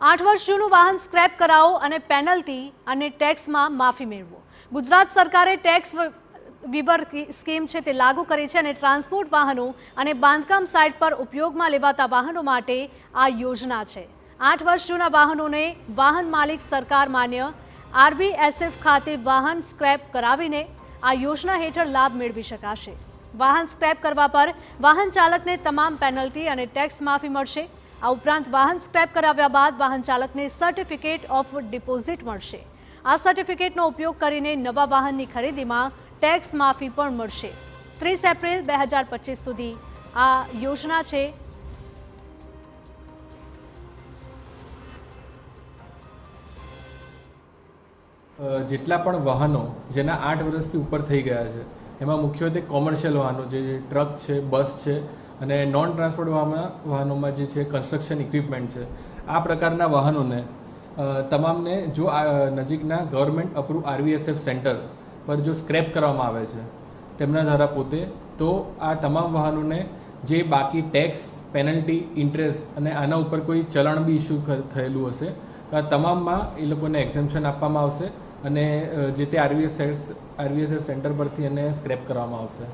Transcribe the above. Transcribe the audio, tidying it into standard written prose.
8 વર્ષ જૂનું વાહન સ્ક્રેપ કરાવો અને પેનલ્ટી અને ટેક્સમાં માફી મેળવો। ગુજરાત સરકારે ટેક્સ વિવર સ્કીમ છે તે લાગુ કરી છે અને ટ્રાન્સપોર્ટ વાહનો અને બાંધકામ સાઇટ પર ઉપયોગમાં લેવાતા વાહનો માટે આ યોજના છે। 8 વર્ષ જૂના વાહનોને વાહન માલિક સરકાર માન્ય RBSF ખાતે વાહન સ્ક્રેપ કરાવીને આ યોજના હેઠળ લાભ મેળવી શકાશે। વાહન સ્ક્રેપ કરવા પર વાહન ચાલકને તમામ પેનલ્ટી અને ટેક્સ માફી મળશે। આ ઉપરાંત વાહન સ્ક્રેપ કરાવ્યા બાદ વાહન ચાલકને સર્ટિફિકેટ ઓફ ડિપોઝિટ મળશે। આ સર્ટિફિકેટનો ઉપયોગ કરીને નવા વાહનની ખરીદીમાં ટેક્સ માફી પણ મળશે। 30 એપ્રિલ 2025 સુધી આ યોજના છે। જેટલા પણ વાહનો જેના 8 વર્ષથી ઉપર થઈ ગયા છે એમાં મુખ્યત્વે કોમર્શિયલ વાહનો જે ટ્રક છે, બસ છે અને નોન ટ્રાન્સપોર્ટ વાહનોમાં જે છે કન્સ્ટ્રક્શન ઇક્વિપમેન્ટ છે, આ પ્રકારના વાહનોને તમામને જો નજીકના ગવર્મેન્ટ અપ્રૂવ RBSF સેન્ટર પર જો સ્ક્રેપ કરવામાં આવે છે તેમના દ્વારા પોતે, તો આ તમામ વાહનોને જે બાકી ટેક્સ, પેનલ્ટી, ઇન્ટરેસ્ટ અને આના ઉપર કોઈ ચલણ બી ઇસ્યુ થયેલું હશે તો આ તમામમાં એ લોકોને એક્ઝેમ્પશન આપવામાં આવશે અને જે તે RBSF સેન્ટર પરથી એને સ્ક્રેપ કરવામાં આવશે।